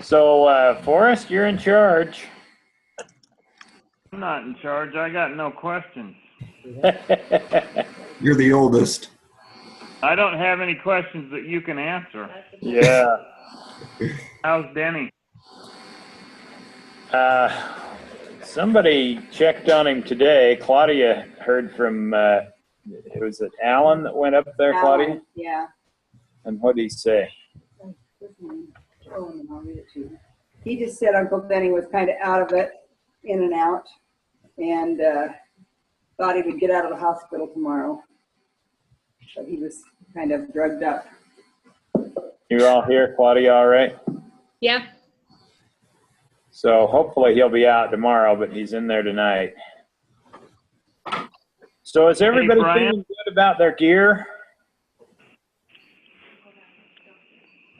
So, Forrest, you're in charge. I'm not in charge. I got no questions. You're the oldest. I don't have any questions that you can answer. Yeah. How's Denny? Somebody checked on him today. Claudia heard from, was it Alan that went up there, Claudia? Yeah. And what did he say? I'll read it to you. He just said Uncle Denny was kind of out of it, in and out, and thought he would get out of the hospital tomorrow. But he was kind of drugged up. You all here, Claudia, all right? Yeah. So hopefully he'll be out tomorrow, but he's in there tonight. So is everybody feeling good about their gear?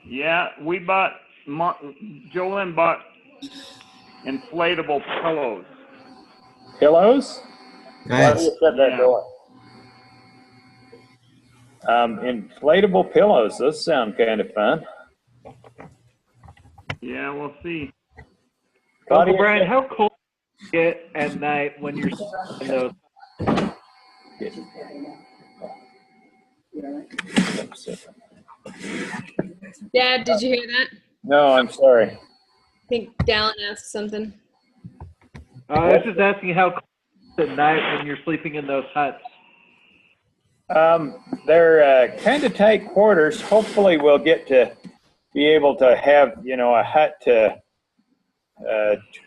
Yeah, we bought, Jolyn bought inflatable pillows. Pillows? Nice. Shut that door. Inflatable pillows, those sound kind of fun. Yeah, we'll see. Claudia, Uncle Brian, how cold do you get at night when you're in those? Dad, did you hear that? No, I'm sorry. I think Dallin asked something. I was just asking how cold at night when you're sleeping in those huts. They're kind of tight quarters. Hopefully we'll get to be able to have, a hut to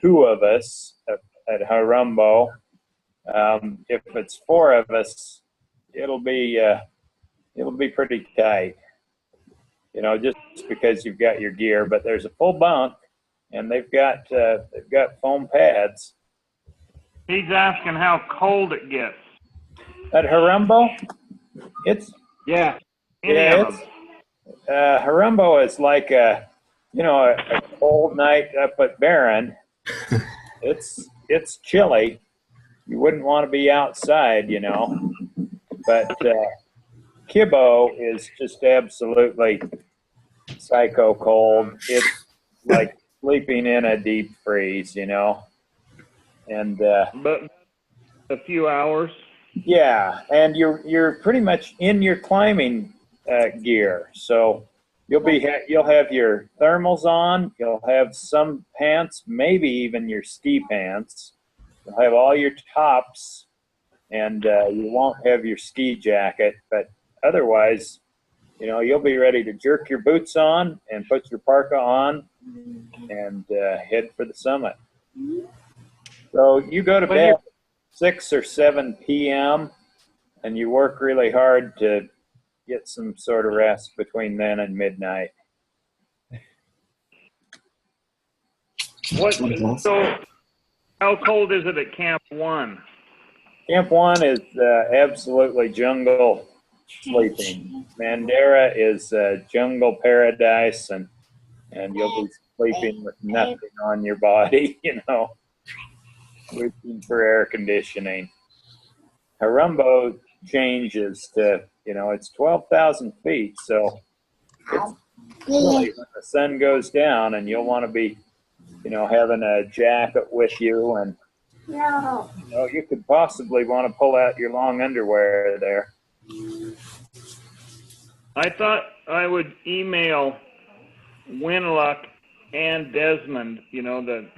two of us at Harumbo. If it's four of us, it'll be pretty tight, just because you've got your gear, but there's a full bunk and they've got foam pads. He's asking how cold it gets. At Harumbo, Harumbo is like a cold night up at Barron. It's chilly. You wouldn't want to be outside, but Kibo is just absolutely psycho cold. It's like sleeping in a deep freeze, and But a few hours. yeah, and you're pretty much in your climbing gear, so you'll have your thermals on, you'll have some pants, maybe even your ski pants, you'll have all your tops, and you won't have your ski jacket, but otherwise, you'll be ready to jerk your boots on and put your parka on and head for the summit. So you go to bed 6 or 7 p.m. and you work really hard to get some sort of rest between then and midnight. So how cold is it at Camp 1? Camp 1 is absolutely jungle sleeping. Mandara is jungle paradise, and you'll be sleeping with nothing on your body, waiting for air conditioning. Harumbo changes to, it's 12,000 feet, so it's chilly when the sun goes down, and you'll want to be, having a jacket with you, and you could possibly want to pull out your long underwear there. I thought I would email Winluck and Desmond, the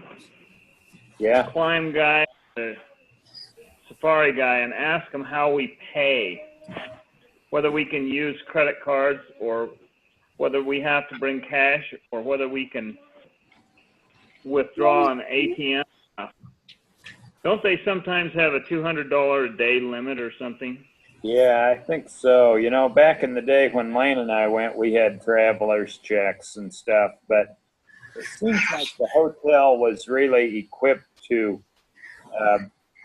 climb guy, the safari guy, and ask them how we pay, whether we can use credit cards or whether we have to bring cash or whether we can withdraw an ATM. Don't they sometimes have a $200 a day limit or something? Yeah, I think so. Back in the day when Lane and I went, we had traveler's checks and stuff, but it seems like the hotel was really equipped to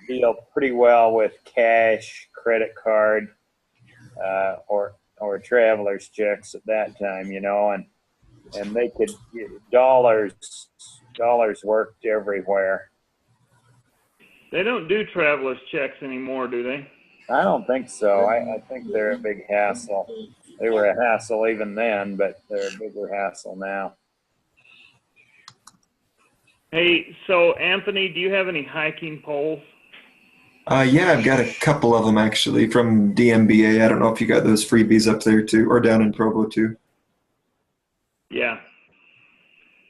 deal pretty well with cash, credit card, or traveler's checks at that time, and they could, dollars worked everywhere. They don't do traveler's checks anymore, do they? I don't think so. I think they're a big hassle. They were a hassle even then, but they're a bigger hassle now. Hey, so Anthony, do you have any hiking poles? Yeah, I've got a couple of them actually from DMBA. I don't know if you got those freebies up there too, or down in Provo too. Yeah.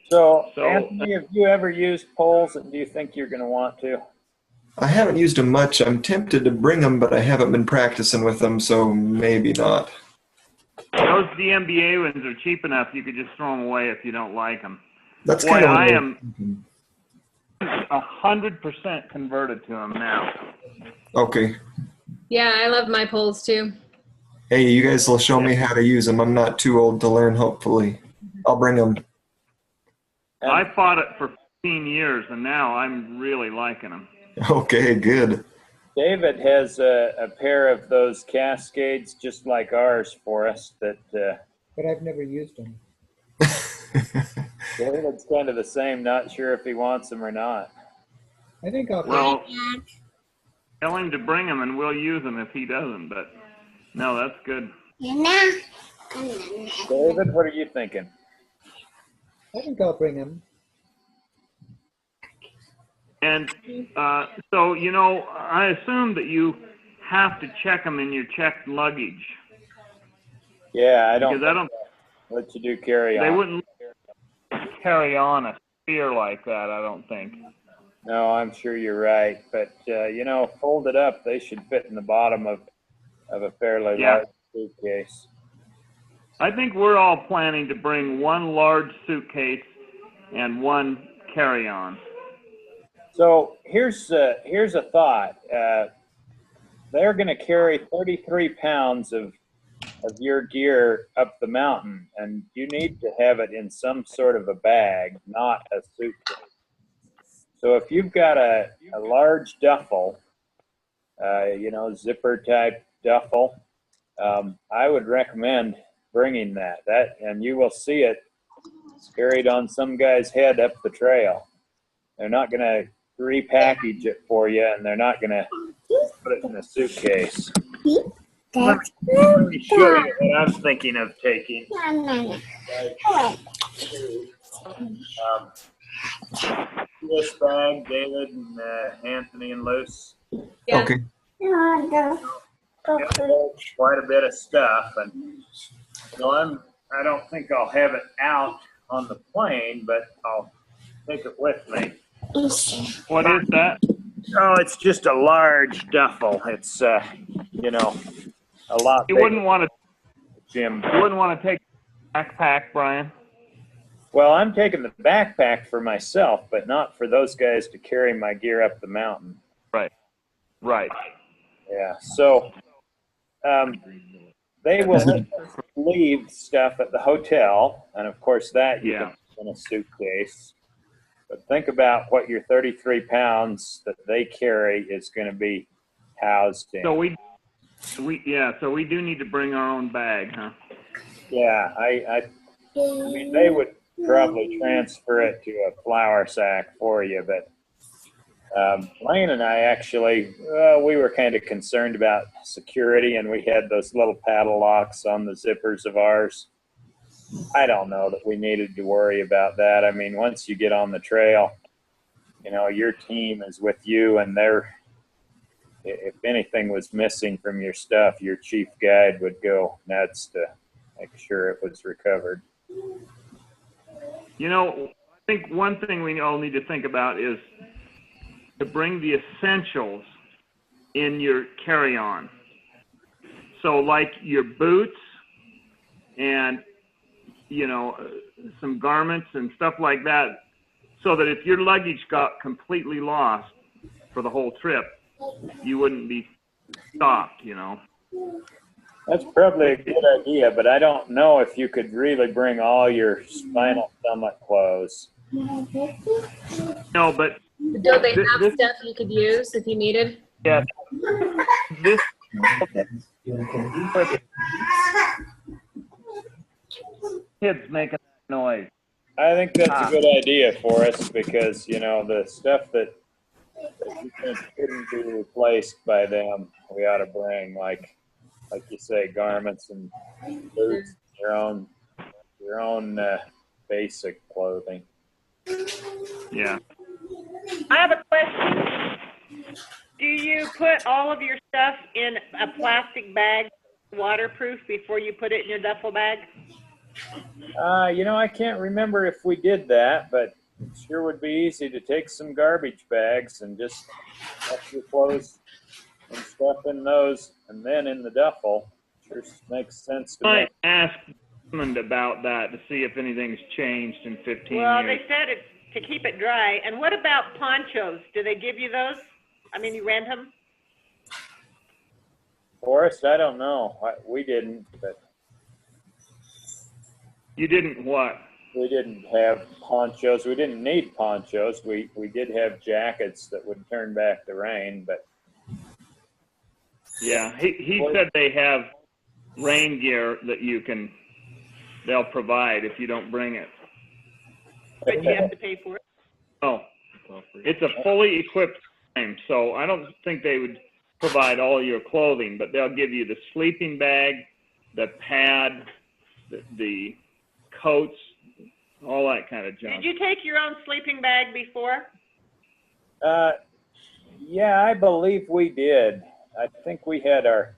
So, So, Anthony, have you ever used poles, and do you think you're going to want to? I haven't used them much. I'm tempted to bring them, but I haven't been practicing with them, so maybe not. those DMBA ones are cheap enough. You could just throw them away if you don't like them. That's Boy, kind of what I I was am thinking. 100% converted to them now. Okay. Yeah, I love my poles too. Hey, you guys will show me how to use them. I'm not too old to learn, hopefully. I'll bring them. And I fought it for 15 years, and now I'm really liking them. Okay, good. David has a pair of those Cascades just like ours for us that But I've never used them. David's kind of the same, not sure if he wants them or not. I think I'll. Well, tell him to bring them, and we'll use them if he doesn't. But no, that's good. David, what are you thinking? I think I'll bring them. And so, you know, I assume that you have to check them in your checked luggage. Yeah, I don't Because I don't, let you do carry on. they wouldn't carry on a spear like that, I don't think. No, I'm sure you're right, but you know, folded up, they should fit in the bottom of a fairly Yeah. large suitcase. I think we're all planning to bring one large suitcase and one carry-on. So here's a thought. They're going to carry 33 pounds of your gear up the mountain, and you need to have it in some sort of a bag, not a suitcase. So if you've got a large duffel, you know, zipper type duffel, I would recommend bringing that. And you will see it carried on some guy's head up the trail. They're not going to repackage it for you, and they're not going to put it in a suitcase. Let me show you what I'm thinking of taking. This bag, David and Anthony and Luce. Yeah. Okay. Quite a bit of stuff, and so I don't think I'll have it out on the plane, but I'll take it with me. What is that? Oh, it's just a large duffel. It's you know, a lot You bigger, wouldn't want to. Jim. You wouldn't want to take a backpack, Brian. Well, I'm taking the backpack for myself, but not for those guys to carry my gear up the mountain. Right. Yeah. So they will let us leave stuff at the hotel, and of course that you can put in a suitcase. But think about what your 33 pounds that they carry is going to be housed in. So we do need to bring our own bag, huh? Yeah, I mean, they would probably transfer it to a flour sack for you, but Lane and I actually, we were kind of concerned about security, and we had those little paddle locks on the zippers of ours. I don't know that we needed to worry about that. I mean, once you get on the trail, you know, your team is with you, and if anything was missing from your stuff, your chief guide would go nuts to make sure it was recovered. You know, I think one thing we all need to think about is to bring the essentials in your carry-on. So like your boots and, you know, some garments and stuff like that, so that if your luggage got completely lost for the whole trip, you wouldn't be stopped, you know. That's probably a good idea, but I don't know if you could really bring all your spinal stomach clothes. No, but Do they have This- stuff you could use if you needed? yeah, this kid's making noise. I think that's a good idea for us because, you know, the stuff that you think couldn't be replaced by them, we ought to bring, like you say, garments and boots, your own basic clothing. Yeah. I have a question. Do you put all of your stuff in a plastic bag, waterproof, before you put it in your duffel bag? I can't remember if we did that, but it sure would be easy to take some garbage bags and just stuff your clothes and stuff in those, and then in the duffel. Sure makes sense to I me. might ask Raymond about that to see if anything's changed in 15 Well, years. they said it's to keep it dry. And what about ponchos? Do they give you those? I mean, you rent them? Forrest, I don't know. We didn't, but You didn't what? we didn't have ponchos. We didn't need ponchos. We did have jackets that would turn back the rain, but Yeah, he said they have rain gear that they'll provide if you don't bring it. But you have to pay for it. Oh, it's a fully equipped frame, so I don't think they would provide all your clothing, but they'll give you the sleeping bag, the pad, the coats, all that kind of junk. Did you take your own sleeping bag before? yeah, I believe we did. I think we had our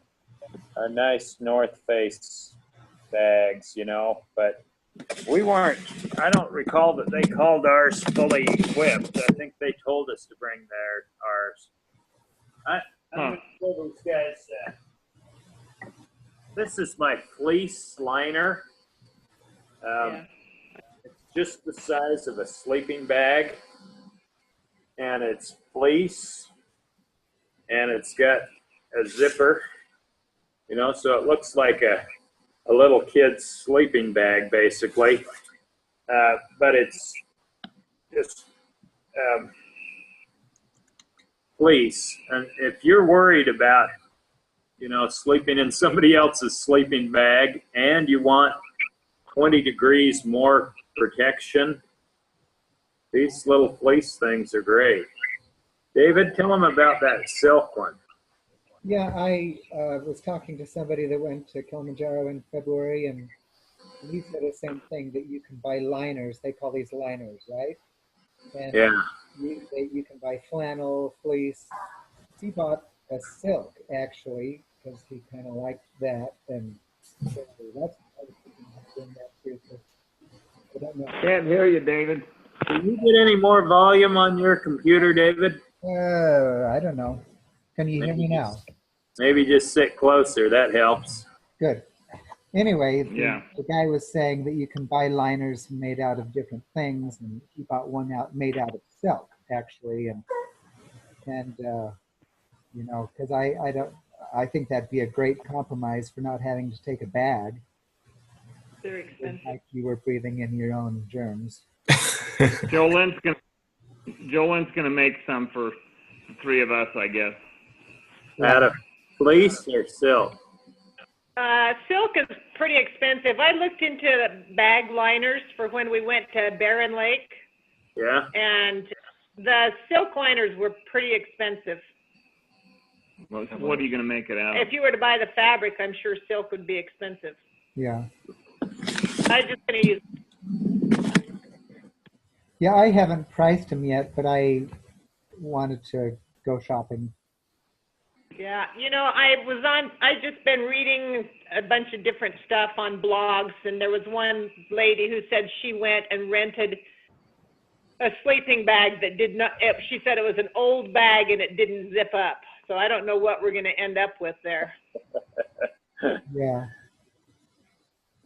nice North Face bags, but we weren't. I don't recall that they called ours fully equipped. I think they told us to bring ours. I'm gonna show these guys. This is my fleece liner. Yeah. It's just the size of a sleeping bag, and it's fleece, and it's got a zipper, so it looks like a little kid's sleeping bag, basically. But it's just fleece. And if you're worried about, sleeping in somebody else's sleeping bag and you want 20 degrees more protection, these little fleece things are great. David, tell them about that silk one. Yeah, I was talking to somebody that went to Kilimanjaro in February, and he said the same thing, that you can buy liners. They call these liners, right? And Yeah. you can buy flannel, fleece. He bought a silk, actually, because he kind of liked that. And so that's what I was thinking of doing that too. So I don't know. Can't hear you, David. Can you get any more volume on your computer, David? I don't know. Can you hear me now? Maybe just sit closer. That helps. Good. Anyway, Yeah. the guy was saying that you can buy liners made out of different things, and he bought one made out of silk, actually, and because I think that'd be a great compromise for not having to take a bag. They're expensive. Like you were breathing in your own germs. Jolene's gonna make some for the three of us, I guess. Out of fleece or silk? Silk is pretty expensive. I looked into the bag liners for when we went to Barren Lake, Yeah. and the silk liners were pretty expensive. Well, what are you gonna make it out of? If you were to buy the fabric, I'm sure silk would be expensive. Yeah. I'm just going to use. Yeah, I haven't priced them yet, but I wanted to go shopping. Yeah, I just been reading a bunch of different stuff on blogs, and there was one lady who said she went and rented a sleeping bag that did not, she said it was an old bag and it didn't zip up. So I don't know what we're going to end up with there. Yeah.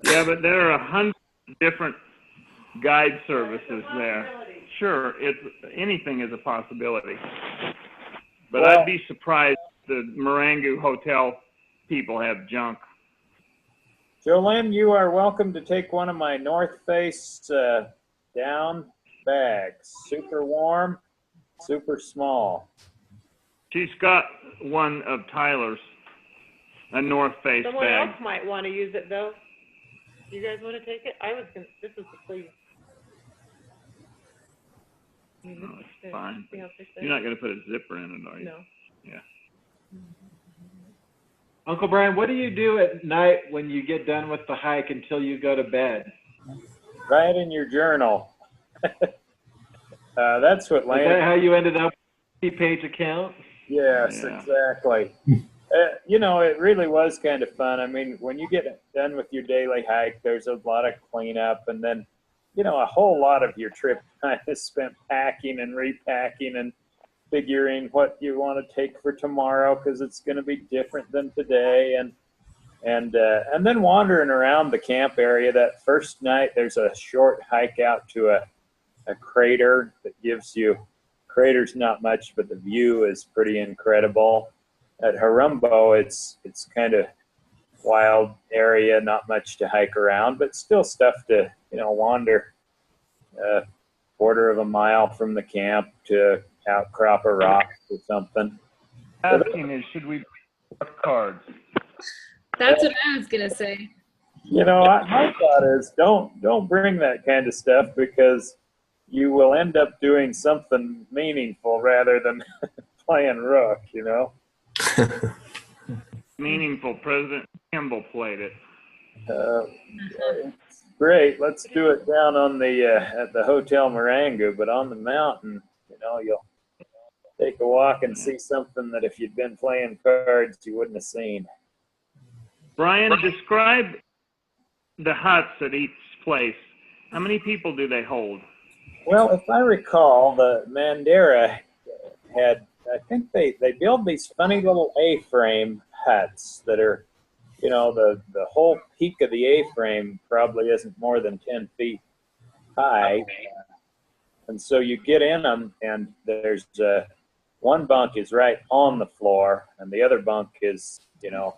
Yeah, but there are 100 different guide services there. Sure, anything is a possibility. But Well, I'd be surprised the Marangu Hotel people have junk. Jolene, you are welcome to take one of my North Face down bags. Super warm, super small. She's got one of Tyler's, a North Face Someone bag. else might want to use it, though. You guys want to take it? This is the sleeve. No, it's fine. See how thick that You're not is? going to put a zipper in it, are you? No. Yeah. Uncle Brian, what do you do at night when you get done with the hike until you go to bed? Write in your journal. That's what Is that landed. how you ended up with a page account? Yes, Yeah. exactly. You know, it really was kind of fun. I mean, when you get done with your daily hike, there's a lot of cleanup, and then, you know, a whole lot of your trip time is spent packing and repacking and figuring what you want to take for tomorrow because it's going to be different than today, and then wandering around the camp area. That first night, there's a short hike out to a crater that gives you. Crater's not much, but the view is pretty incredible. At Harumbo, it's kind of wild area, not much to hike around, but still stuff to, you know, wander a quarter of a mile from the camp to outcrop of rocks or something. Asking is, should we bring cards? That's what I was gonna say. You know, my thought is don't bring that kind of stuff because you will end up doing something meaningful rather than playing rook, you know. Meaningful. President Kimball played it. It's great. Let's do it down on the at the Hotel Marangu, but on the mountain, you know, you'll take a walk and see something that if you'd been playing cards, you wouldn't have seen. Brian, describe the huts at each place. How many people do they hold? Well, if I recall, the Mandera had, I think they build these funny little A-frame huts that are, you know, the whole peak of the A-frame probably isn't more than 10 feet high. And so you get in them, and there's one bunk is right on the floor, and the other bunk is, you know,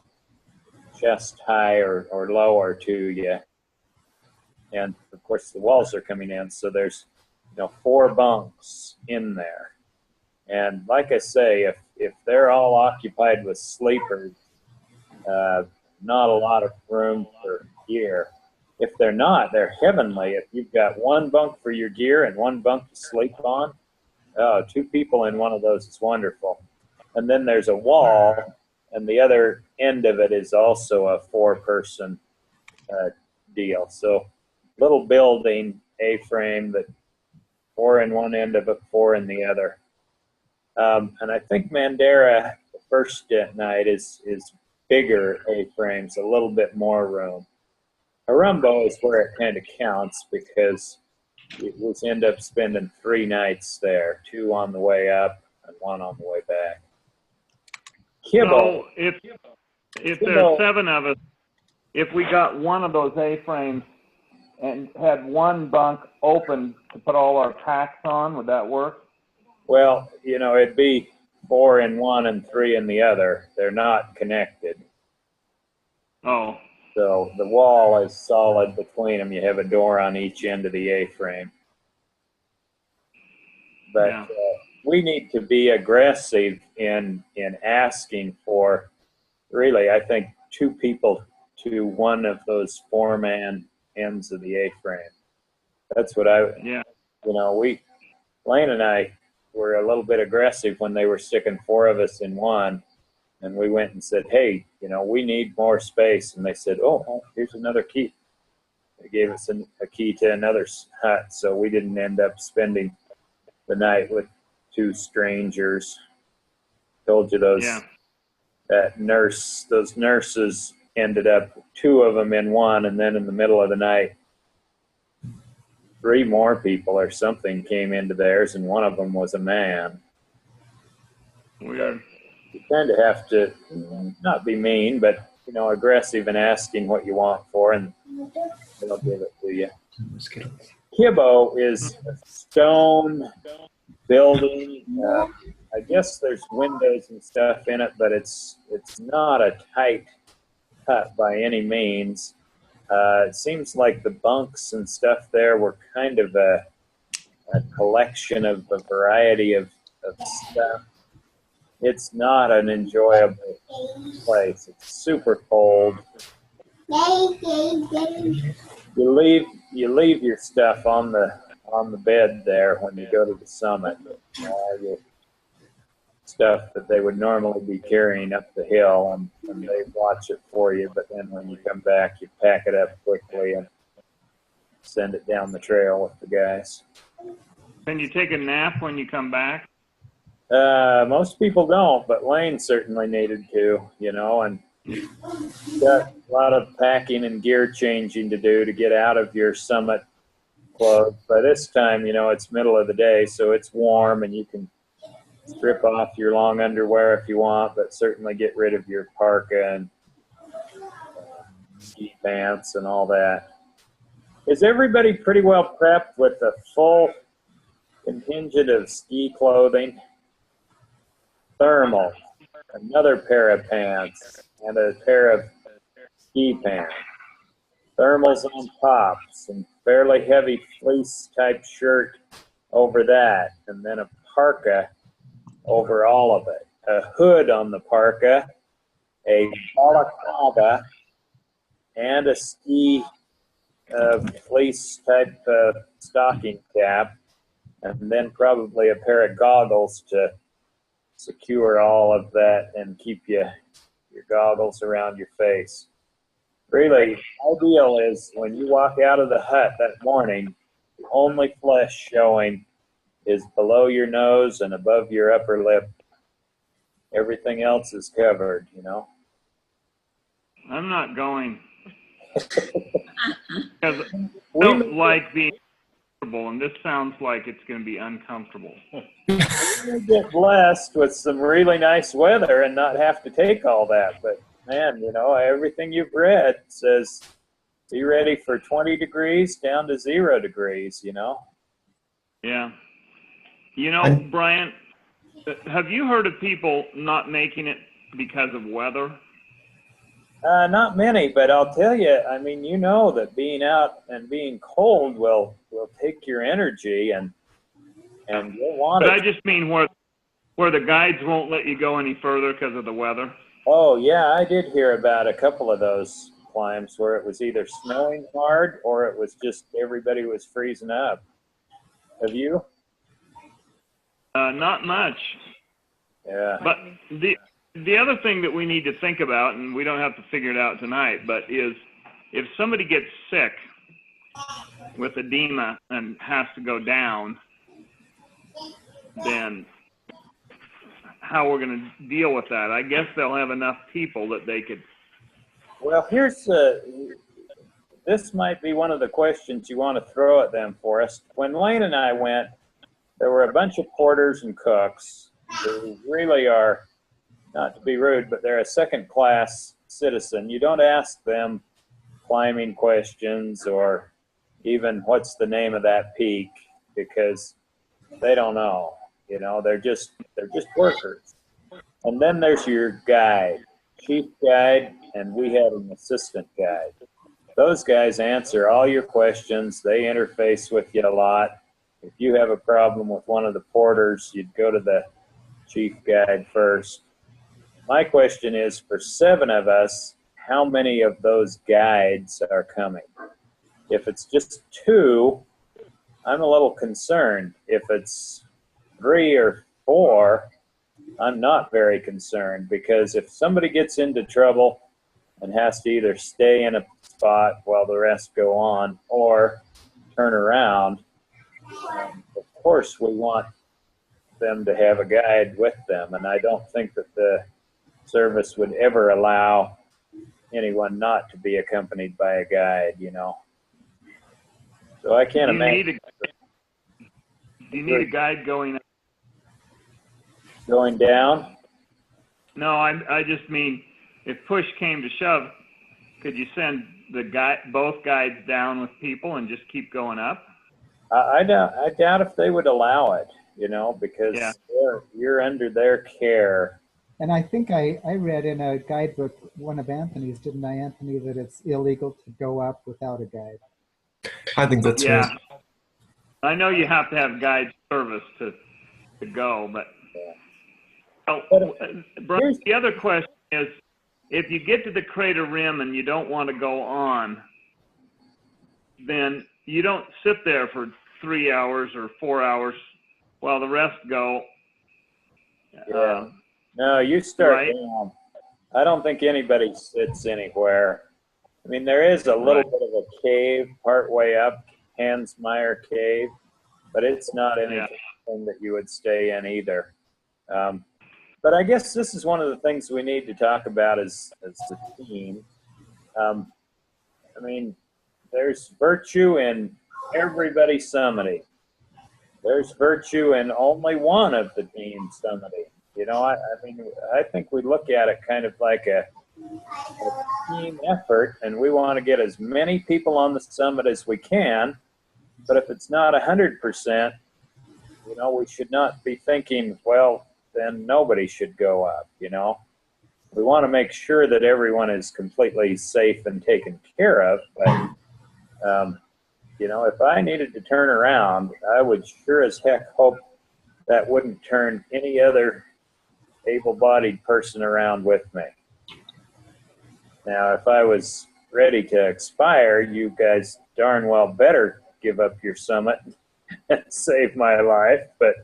chest high or lower to you. And of course, the walls are coming in, so there's, you know, 4 bunks in there. And like I say, if they're all occupied with sleepers, not a lot of room for gear. If they're not, they're heavenly. If you've got one bunk for your gear and one bunk to sleep on, 2 people in one of those is wonderful. And then there's a wall, and the other end of it is also a 4-person deal. So little building, A-frame, that 4 in one end of it, 4 in the other. And I think Mandera, the first night, is bigger A-frames, a little bit more room. Harumbo is where it kind of counts because we end up spending 3 nights there, 2 on the way up and 1 on the way back. Kibbo. So if there's 7 of us, if we got one of those A-frames and had one bunk open to put all our packs on, would that work? Well, you know, it'd be 4 in one and 3 in the other. They're not connected. Oh. So the wall is solid between them. You have a door on each end of the A-frame. But Yeah. We need to be aggressive in asking for, really, I think, 2 people to one of those 4-man ends of the A-frame. That's what Yeah. you know, Lane and I were a little bit aggressive when they were sticking 4 of us in one. And we went and said, hey, you know, we need more space. And they said, oh, here's another key. They gave us a key to another hut. So we didn't end up spending the night with 2 strangers. Told you those nurses ended up, 2 of them in one, and then in the middle of the night 3 more people or something came into theirs, and one of them was a man. Weird. You kind of have to not be mean, but, you know, aggressive in asking what you want for, and they'll give it to you. Kibbo is a stone building. I guess there's windows and stuff in it, but it's not a tight hut by any means. It seems like the bunks and stuff there were kind of a collection of a variety of stuff. It's not an enjoyable place. It's super cold. You leave your stuff on the bed there when you go to the summit. Your stuff that they would normally be carrying up the hill, and they watch it for you. But then when you come back, you pack it up quickly and send it down the trail with the guys. Can you take a nap when you come back? Most people don't, but Lane certainly needed to, you know, and got a lot of packing and gear changing to do to get out of your summit clothes. By this time, you know, it's middle of the day, so it's warm and you can strip off your long underwear if you want, but certainly get rid of your parka and ski pants and all that. Is everybody pretty well prepped with a full contingent of ski clothing? Thermal, another pair of pants, and a pair of ski pants. Thermals on top, some fairly heavy fleece type shirt over that, and then a parka over all of it. A hood on the parka, a balaclava, and a ski fleece type stocking cap, and then probably a pair of goggles to secure all of that and keep your goggles around your face. Really, ideal is when you walk out of the hut that morning, the only flesh showing is below your nose and above your upper lip. Everything else is covered, you know. I'm not going. Because I don't like being comfortable, and this sounds like it's going to be uncomfortable. You get blessed with some really nice weather and not have to take all that. But man, you know, everything you've read says be ready for 20 degrees down to 0 degrees, you know. Yeah. You know, Brian, have you heard of people not making it because of weather? Not many, but I'll tell you, I mean, you know that being out and being cold will take your energy and you'll want But it. I just mean where the guides won't let you go any further because of the weather. Oh, yeah, I did hear about a couple of those climbs where it was either snowing hard or it was just everybody was freezing up. Have you? Not much. Yeah. But the other thing that we need to think about, and we don't have to figure it out tonight, but is if somebody gets sick with edema and has to go down, then how we're going to deal with that. I guess they'll have enough people that they could. Well, this might be one of the questions you want to throw at them for us. When Lane and I went, there were a bunch of porters and cooks who really are, not to be rude, but they're a second-class citizen. You don't ask them climbing questions or even what's the name of that peak because they don't know. You know, they're just workers. And then there's your guide, chief guide, and we had an assistant guide. Those guys answer all your questions. They interface with you a lot. If you have a problem with one of the porters, you'd go to the chief guide first. My question is, for 7 of us, how many of those guides are coming? If it's just 2, I'm a little concerned. If it's 3 or 4, I'm not very concerned because if somebody gets into trouble and has to either stay in a spot while the rest go on or turn around, of course we want them to have a guide with them, and I don't think that the service would ever allow anyone not to be accompanied by a guide, you know. So I can't imagine. Do you need a guide going down? No, I just mean if push came to shove, could you send both guides down with people and just keep going up? I doubt if they would allow it, you know, because you're under their care. And I think I read in a guidebook, one of Anthony's, didn't I, Anthony, that it's illegal to go up without a guide? I think that's right. I know you have to have guide service to go, but Brian, the other question is, if you get to the crater rim and you don't want to go on, then you don't sit there for 3 hours or 4 hours while the rest go. No, you start right? down. I don't think anybody sits anywhere. I mean, there is a little bit of a cave part way up, Hansmeyer Cave, but it's not anything that you would stay in either. But I guess this is one of the things we need to talk about as the team. I mean, there's virtue in everybody summiting. There's virtue in only one of the team summiting. You know, I mean, I think we look at it kind of like a team effort, and we want to get as many people on the summit as we can. But if it's not 100%, you know, we should not be thinking, well, then nobody should go up, you know. We want to make sure that everyone is completely safe and taken care of. But, you know, if I needed to turn around, I would sure as heck hope that wouldn't turn any other able-bodied person around with me. Now, if I was ready to expire, you guys darn well better give up your summit and save my life. But,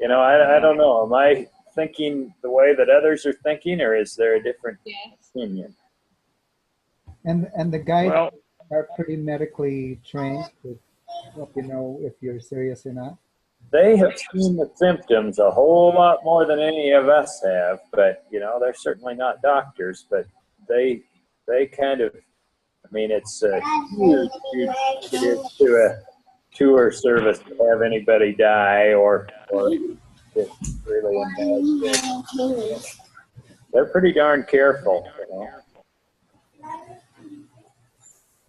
you know, I don't know. Am I thinking the way that others are thinking, or is there a different opinion? And the guides are pretty medically trained to help you know if you're serious or not. They have seen the symptoms a whole lot more than any of us have, but, you know, they're certainly not doctors, but they kind of, I mean, it's a huge negative to a tour service to have anybody die or get really in bad shape. They're pretty darn careful, you know.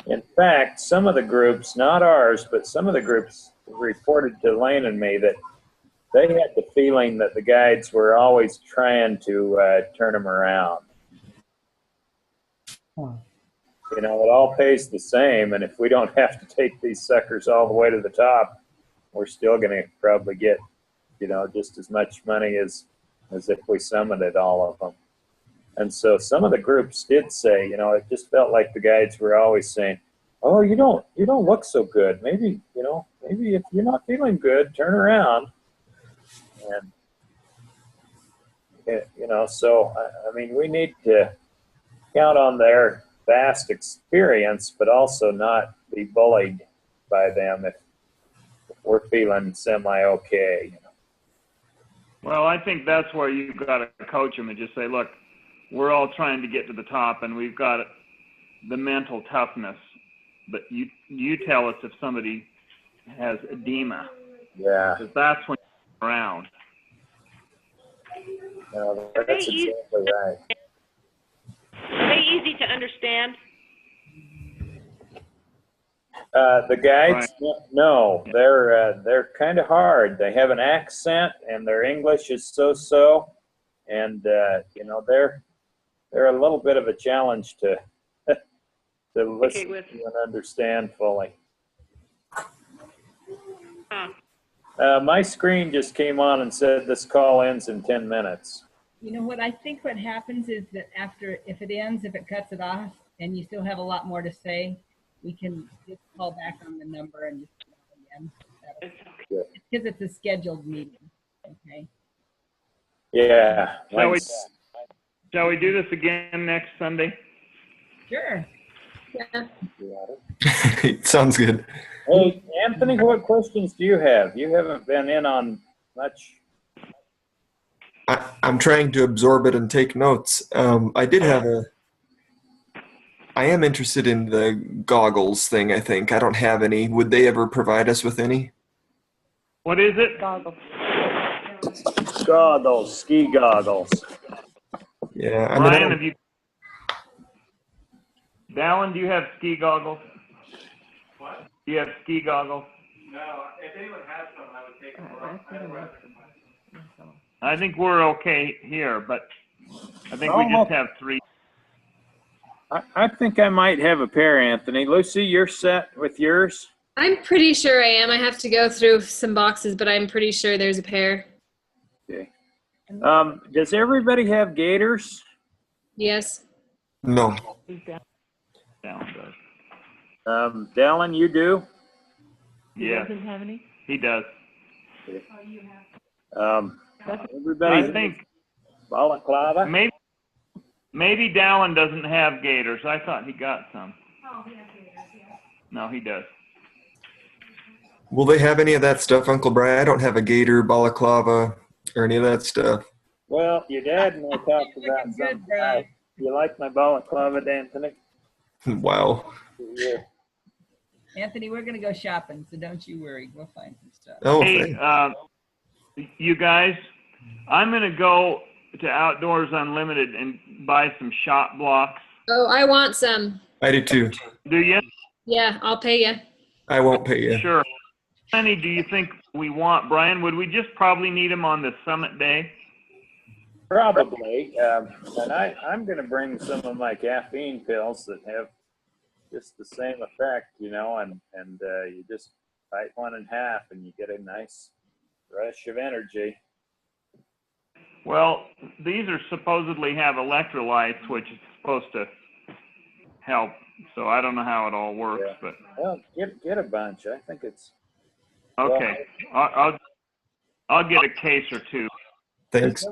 In fact, some of the groups, not ours, but some of the groups reported to Lane and me that they had the feeling that the guides were always trying to turn them around. Huh. You know, it all pays the same, and if we don't have to take these suckers all the way to the top, we're still going to probably get, you know, just as much money as if we summited all of them. And so some of the groups did say, you know, it just felt like the guides were always saying, oh, you don't look so good. Maybe, you know, maybe if you're not feeling good, turn around. And, you know, so, I mean, we need to count on their vast experience, but also not be bullied by them if we're feeling semi-okay. You know? Well, I think that's where you've got to coach them and just say, look, we're all trying to get to the top, and we've got the mental toughness. But you tell us if somebody has edema. Yeah. Because that's when you're around. No, that's exactly right. Are they easy to understand? The guides, no, they're kind of hard. They have an accent, and their English is so-so, and you know, they're a little bit of a challenge to listen to and understand fully. My screen just came on and said this call ends in 10 minutes. You know what, I think what happens is that if it ends, if it cuts it off, and you still have a lot more to say, we can just call back on the number and just again. Because it's a scheduled meeting, okay? Yeah. Shall we do this again next Sunday? Sure. Yeah. Sounds good. Hey, Anthony, what questions do you have? You haven't been in on much. I'm trying to absorb it and take notes. I am interested in the goggles thing, I think. I don't have any. Would they ever provide us with any? What is it? Goggles, ski goggles. Yeah, I mean, Ryan, Dallin, do you have ski goggles? What? Do you have ski goggles? No, if anyone has some, I would take them. I think we're okay here, but I think we just have 3. I think I might have a pair, Anthony. Lucy, you're set with yours? I'm pretty sure I am. I have to go through some boxes, but I'm pretty sure there's a pair. Okay. Does everybody have gaiters? Yes. no. Dallin does. Dallin, you do? Yeah. Doesn't have any? He does. Everybody I think balaclava? maybe Dallin doesn't have gaiters. I thought he got some. Oh, he has gaiters, yeah. No, he does. Will they have any of that stuff, Uncle Brian? I don't have a gator, balaclava, or any of that stuff. Well, your dad and I talked You're about looking good, something. Brian. You like my balaclava, Anthony? Wow. Yeah. Anthony, we're gonna go shopping, so don't you worry. We'll find some stuff. Oh, Hey, you guys, I'm gonna go to Outdoors Unlimited and buy some shot blocks. Oh, I want some. I do too. Do you? Yeah, I'll pay you. I won't pay you. Sure. How many do you think we want, Brian? Would we just probably need them on the summit day? Probably. And I'm going to bring some of my caffeine pills that have just the same effect, you know, and you just bite one in half and you get a nice rush of energy. Well, these are supposedly have electrolytes, which is supposed to help. So I don't know how it all works, Yeah. but Well, get a bunch. I think it's okay. I'll get a case or two. Thanks.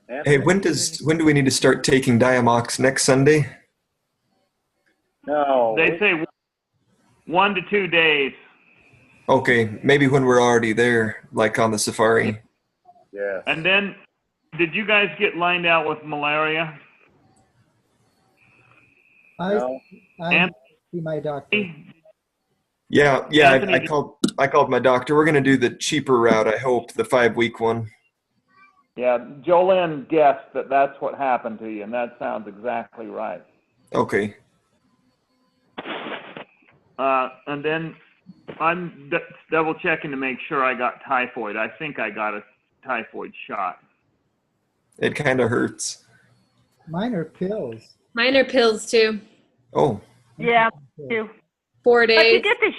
Anthony? Hey, when do we need to start taking Diamox? Next Sunday? No. They say 1 to 2 days. Okay, maybe when we're already there, like on the safari. Yeah. And then, did you guys get lined out with malaria? No. I see my doctor. Yeah, Anthony, I called my doctor. We're gonna do the cheaper route, I hope, the 5-week one. Yeah, Jolene guessed that that's what happened to you, and that sounds exactly right. Okay. And then I'm double checking to make sure I got typhoid. I think I got a typhoid shot. It kind of hurts. Mine are pills. Mine are pills too. Oh. Yeah, too. 4 But you days. get the,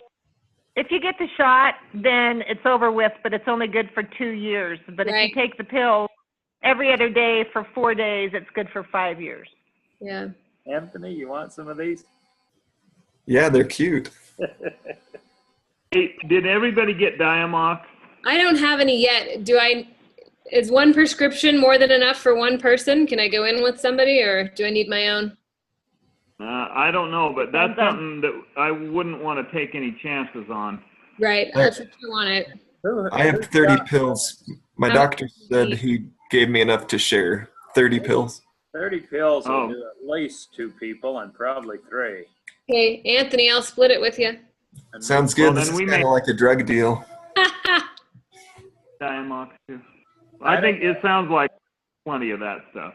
if you get the shot, then it's over with, but it's only good for 2 years. But if Right. you take the pill every other day for 4 days, it's good for 5 years. Yeah. Anthony, you want some of these? Yeah, they're cute. Hey, did everybody get Diamox? I don't have any yet. Is one prescription more than enough for one person? Can I go in with somebody or do I need my own? I don't know, but that's Depends on- something that I wouldn't want to take any chances on. Right. That's what you want it. I have 30 pills. My doctor said he gave me enough to share. 30 pills. 30 pills will Oh. do at least 2 people and probably 3. Okay, Anthony, I'll split it with you. And Sounds good. Well, This then is we kind of like a drug deal. Diamox too. I think it sounds like plenty of that stuff.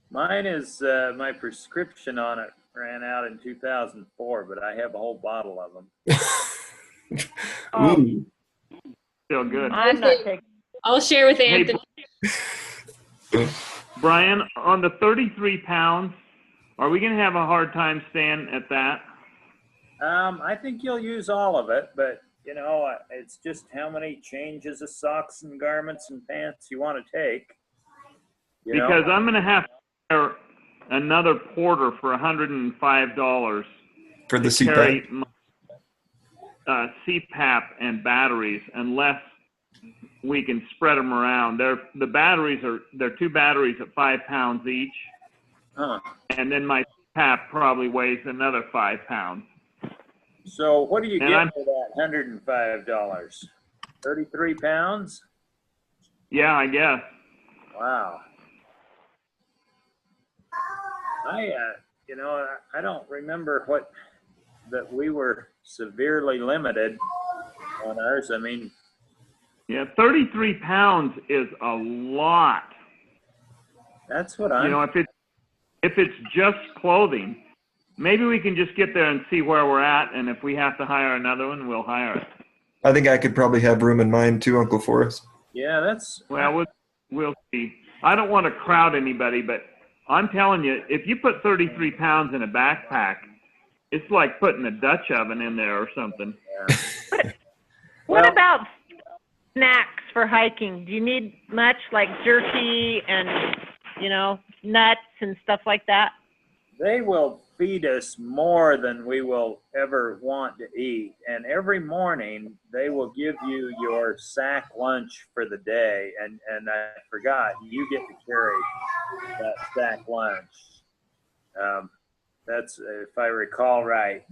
Mine is my prescription on it ran out in 2004, but I have a whole bottle of them. Ooh. Still good. I'm not taking. I'll share with Hey, Anthony. Brian, on the 33 pounds, are we going to have a hard time staying at that? I think you'll use all of it, but you know, it's just how many changes of socks and garments and pants you want to take. You know? Because I'm going to have to hire another porter for $105 For the to carry CPAP. my, CPAP and batteries, unless we can spread them around. They're 2 batteries at 5 pounds each, Huh. and then my CPAP probably weighs another 5 pounds. So what do you And get I'm- for that $105? 33 pounds? Yeah, I guess. Wow. You know, I don't remember that we were severely limited on ours. I mean, Yeah, 33 pounds is a lot. that's what You know, if it's just clothing, maybe we can just get there and see where we're at, and if we have to hire another one, we'll hire it. I think I could probably have room in mine too, Uncle Forrest. yeah, that's, Well, we'll see. I don't want to crowd anybody, but I'm telling you, if you put 33 pounds in a backpack, it's like putting a Dutch oven in there or something. What Well- about snacks for hiking? Do you need much, like jerky and, nuts and stuff like that? they will feed us more than we will ever want to eat. And every morning they will give you your sack lunch for the day. And I forgot, you get to carry that sack lunch. That's, if I recall right,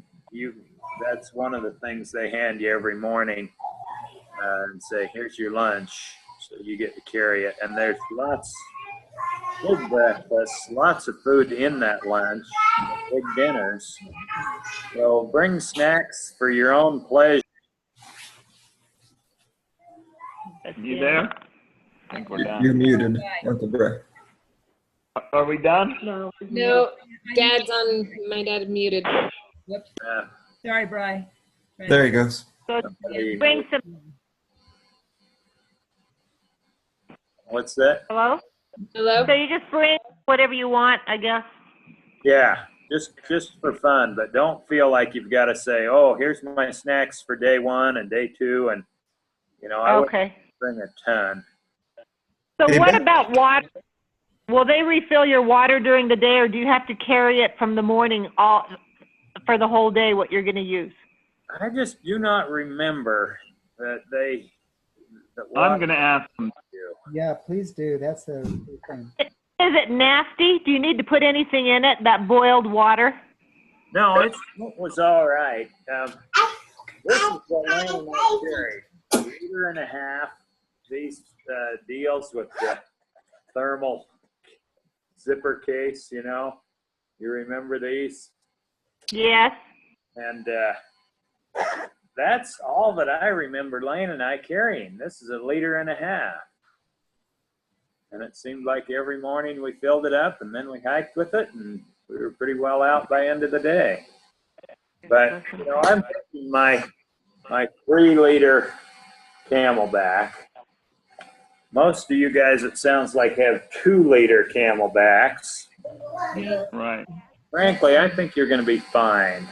that's one of the things they hand you every morning and say, here's your lunch. So you get to carry it. And there's big breakfasts, lots of food in that lunch, big dinners. So bring snacks for your own pleasure. You there? I think we're You're done. muted, Uncle Brett. Are we done? No. No, my dad muted. Whoops. Uh, Sorry, Bri. There he goes. So somebody- bring some, What's that? hello? Hello? So you just bring whatever you want, I guess? Yeah, just for fun, but don't feel like you've got to say, oh, here's my snacks for day 1 and day 2, and I would Okay. bring a ton. So Hey, what Ben. about water? Will they refill your water during the day, or do you have to carry it from the morning for the whole day, what you're going to use? I just do not remember that I'm going to ask them. Yeah, please do. That's a good thing. Is it nasty? Do you need to put anything in it, that boiled water? No, it was all right. This is what Lane and I carried. A liter and a half. These deals with the thermal zipper case, you remember these? Yes. And that's all that I remember Lane and I carrying. This is a liter and a half. And it seemed like every morning we filled it up and then we hiked with it, and we were pretty well out by end of the day. But, I'm taking my 3-liter Camelback. Most of you guys, it sounds like, have 2-liter Camelbacks. Right. Frankly, I think you're going to be fine.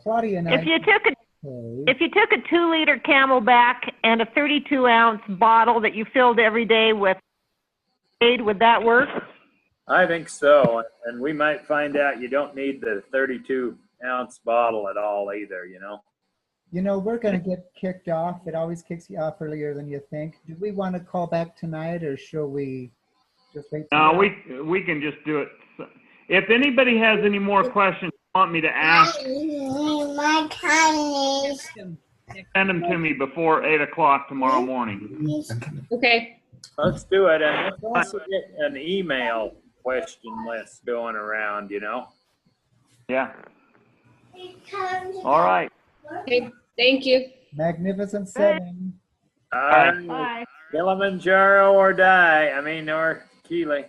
Claudia and I. If you took a Okay. If you took a 2-liter Camelback and a 32-ounce bottle that you filled every day with aid, would that work? I think so. And we might find out you don't need the 32-ounce bottle at all either, We're going to get kicked off. It always kicks you off earlier than you think. Do we want to call back tonight, or shall we just wait? No, we can just do it. If anybody has any more questions you want me to ask, send them to me before 8 o'clock tomorrow morning. Okay. Let's do it. And let's also get an email question list going around, Yeah. All right. Okay. Thank you. Magnificent setting. All right. Bye. Kilimanjaro or die. Or Keeley.